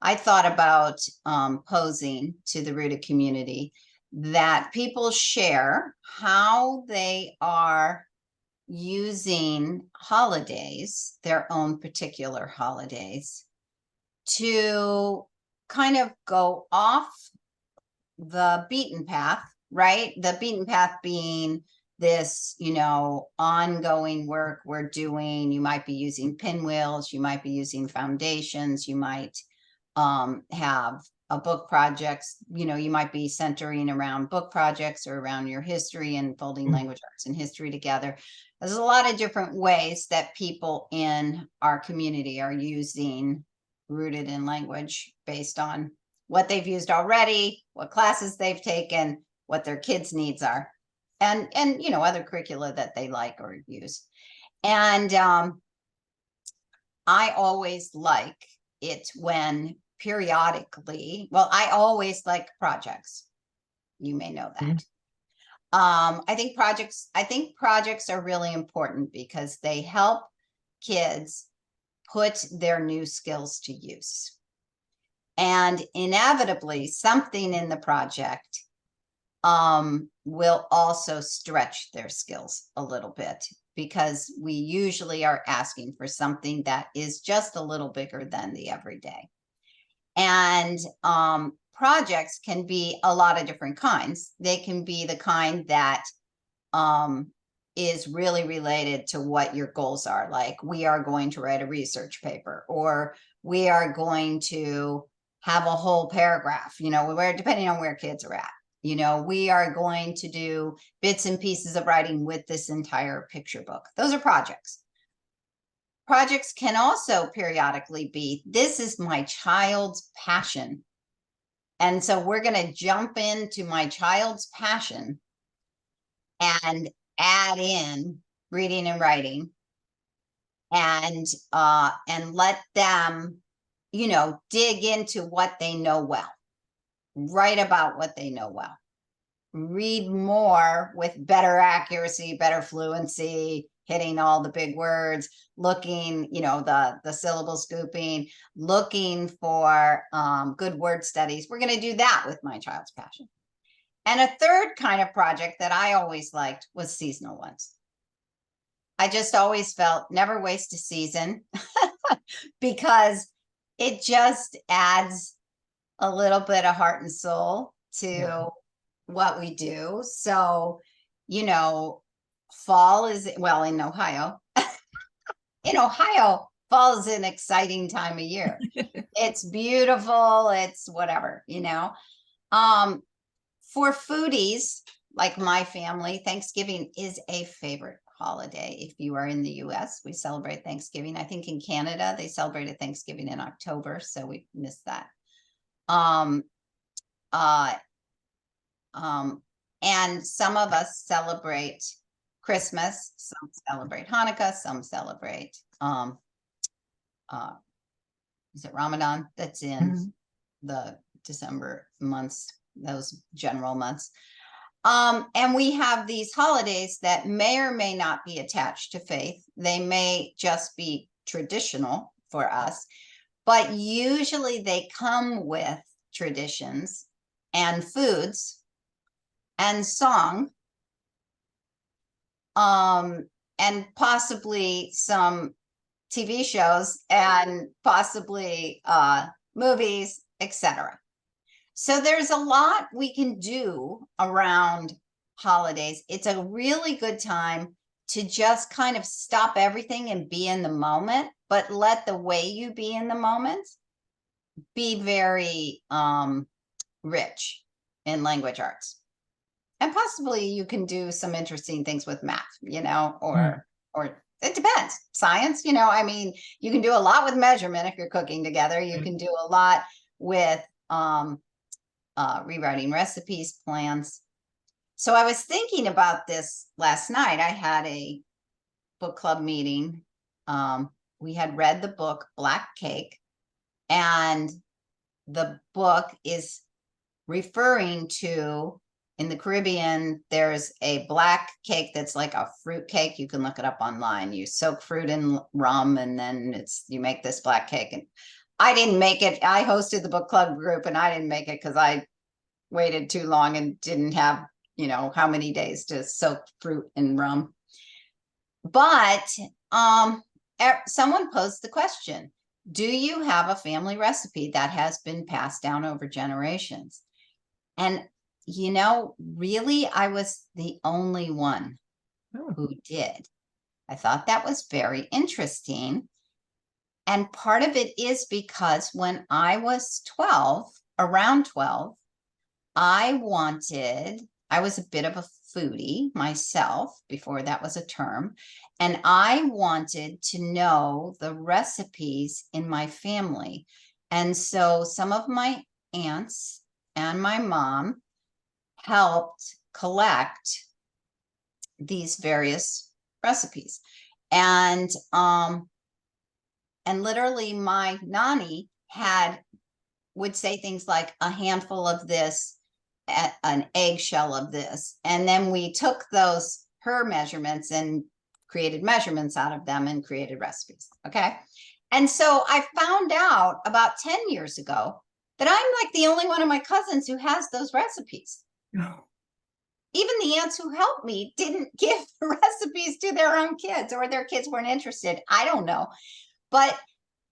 I thought about posing to the Rita community that people share how they are using holidays, their own particular holidays, to kind of go off the beaten path, right? The beaten path being this, ongoing work we're doing. You might be using pinwheels, you might be using foundations, you might have a book projects, you might be centering around book projects or around your history and folding language arts and history together. There's a lot of different ways that people in our community are using Rooted in Language based on what they've used already, what classes they've taken, what their kids' needs are, and other curricula that they like or use. And I always like it when periodically, I always like projects. You may know that. I think projects are really important because they help kids put their new skills to use. And inevitably, something in the project will also stretch their skills a little bit, because we usually are asking for something that is just a little bigger than the everyday. And projects can be a lot of different kinds. They can be the kind that is really related to what your goals are. Like, we are going to write a research paper, or we are going to have a whole paragraph, depending on where kids are at. We are going to do bits and pieces of writing with this entire picture book. Those are projects. Projects can also periodically be, this is my child's passion. And so we're going to jump into my child's passion and add in reading and writing, and let them, dig into what they know well, write about what they know well, read more with better accuracy, better fluency, hitting all the big words, looking, the syllable scooping, looking for good word studies. We're going to do that with my child's passion. And a third kind of project that I always liked was seasonal ones. I just always felt never waste a season because it just adds a little bit of heart and soul to what we do. So, fall is, in Ohio, fall is an exciting time of year. It's beautiful. It's whatever, for foodies like my family, Thanksgiving is a favorite holiday. If you are in the US, we celebrate Thanksgiving. I think in Canada, they celebrated Thanksgiving in October, so we missed that. And some of us celebrate Christmas, some celebrate Hanukkah, some celebrate is it Ramadan? That's in the December months, those general months. And we have these holidays that may or may not be attached to faith. They may just be traditional for us, but usually they come with traditions and foods and song, and possibly some TV shows and possibly movies, etc. So there's a lot we can do around holidays. It's a really good time to just kind of stop everything and be in the moment, but let the way you be in the moment be very rich in language arts. And possibly you can do some interesting things with math, or it depends. Science, you can do a lot with measurement if you're cooking together. You can do a lot with rewriting recipes, plans. So I was thinking about this last night. I had a book club meeting. We had read the book Black Cake, and the book is referring to, in the Caribbean, there's a black cake that's like a fruit cake. You can look it up online. You soak fruit in rum, and then you make this black cake. And I didn't make it. I hosted the book club group and I didn't make it because I waited too long and didn't have, how many days to soak fruit in rum. But someone posed the question, do you have a family recipe that has been passed down over generations? And, really, I was the only one who did. I thought that was very interesting. And part of it is because when I was 12, around 12, I was a bit of a foodie myself before that was a term. And I wanted to know the recipes in my family. And so some of my aunts and my mom helped collect these various recipes. And literally my nanny would say things like a handful of this, an eggshell of this. And then we took her measurements and created measurements out of them and created recipes. Okay. And so I found out about 10 years ago that I'm like the only one of my cousins who has those recipes. Oh. Even the aunts who helped me didn't give the recipes to their own kids, or their kids weren't interested. I don't know. But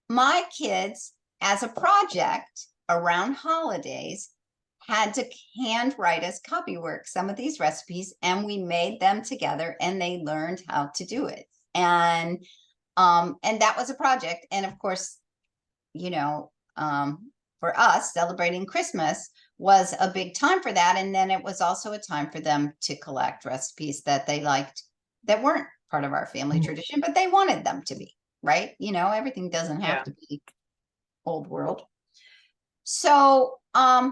my kids, as a project around holidays, had to handwrite as copywork some of these recipes, and we made them together and they learned how to do it. And that was a project. And of course, for us, celebrating Christmas was a big time for that. And then it was also a time for them to collect recipes that they liked that weren't part of our family tradition, but they wanted them to be, right? Everything doesn't have to be old world. So I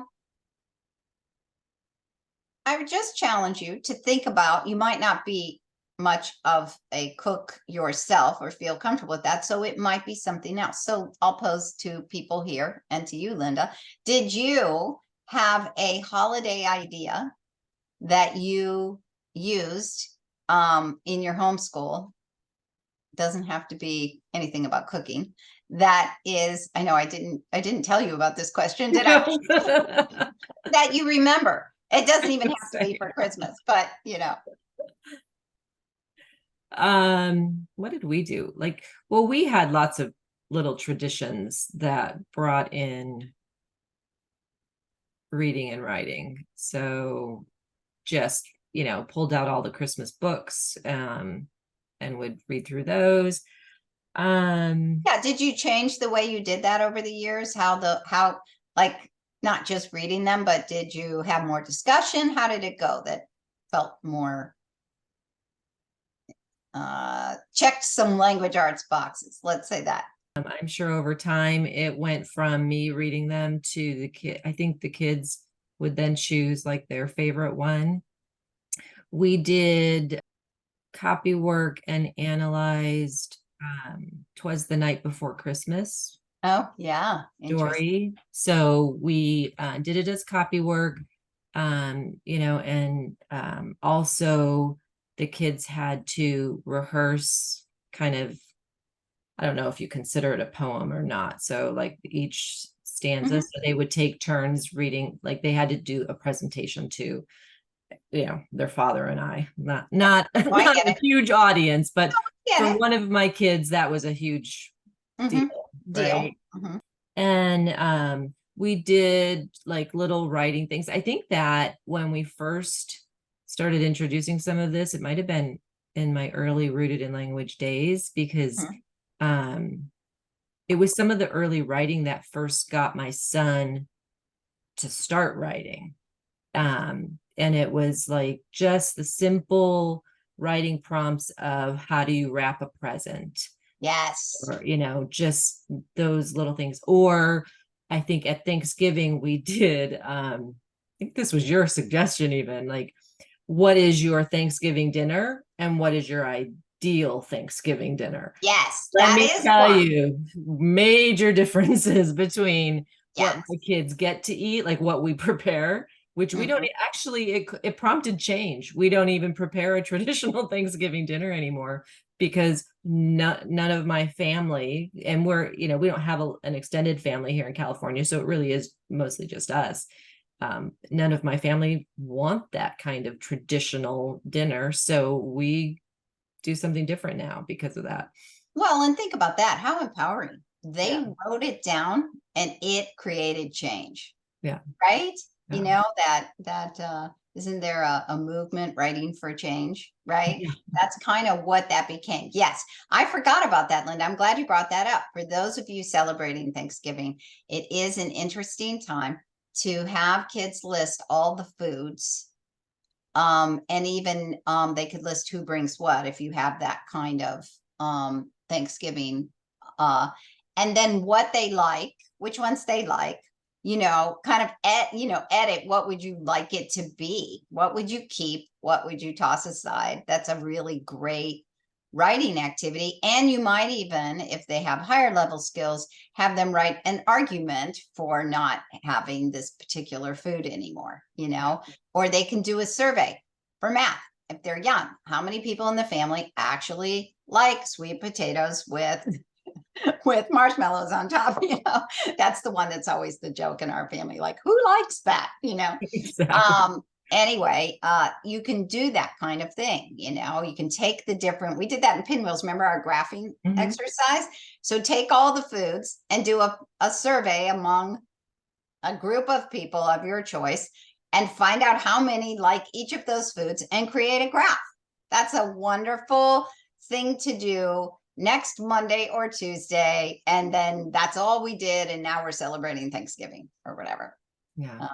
would just challenge you to think about, you might not be much of a cook yourself or feel comfortable with that. So it might be something else. So I'll pose to people here and to you, Linda. Did you have a holiday idea that you used in your homeschool? Doesn't have to be anything about cooking. That is, I know I didn't tell you about this question, did I? That you remember. It doesn't even have to be for Christmas, but what did we do? We had lots of little traditions that brought in reading and writing. So just, pulled out all the Christmas books and would read through those. Yeah, did you change the way you did that over the years? How not just reading them, but did you have more discussion? How did it go that felt more checked some language arts boxes? Let's say that. I'm sure over time it went from me reading them to the kid. I think the kids would then choose their favorite one. We did copy work and analyzed 'Twas the Night Before Christmas. Oh, yeah. Story. So we did it as copy work, and also the kids had to rehearse kind of, I don't know if you consider it a poem or not. So each stanza, so they would take turns reading, they had to do a presentation to, their father and I, not a huge audience, but for one of my kids, that was a huge deal. Right? And we did little writing things. I think that when we first started introducing some of this, it might have been in my early Rooted in Language days, because it was some of the early writing that first got my son to start writing. And it was just the simple writing prompts of how do you wrap a present? Yes. Or, just those little things. Or I think at Thanksgiving we did, I think this was your suggestion even, what is your Thanksgiving dinner and what is your ideal Thanksgiving dinner? Yes. Let me tell you, major differences between what my kids get to eat, what we prepare, which we don't actually, it prompted change. We don't even prepare a traditional Thanksgiving dinner anymore, because none of my family, and we're, we don't have an extended family here in California, so it really is mostly just us. None of my family want that kind of traditional dinner, so we do something different now because of that. Well, and think about that. How empowering. They Yeah. wrote it down and it created change, Yeah. right? You Yeah. know, isn't there a movement writing for change, right? Yeah. That's kind of what that became. Yes, I forgot about that, Linda. I'm glad you brought that up. For those of you celebrating Thanksgiving, it is an interesting time to have kids list all the foods. And even they could list who brings what if you have that kind of Thanksgiving. And then what they like, which ones they like, kind of edit what would you like it to be? What would you keep? What would you toss aside? That's a really great writing activity. And you might even, if they have higher level skills, have them write an argument for not having this particular food anymore, or they can do a survey for math. If they're young, how many people in the family actually like sweet potatoes with with marshmallows on top? That's the one that's always the joke in our family, like, who likes that? Exactly. Anyway, you can do that kind of thing. You can take we did that in Pinwheels. Remember our graphing exercise? So take all the foods and do a survey among a group of people of your choice and find out how many like each of those foods and create a graph. That's a wonderful thing to do next Monday or Tuesday. And then that's all we did. And now we're celebrating Thanksgiving or whatever. Yeah.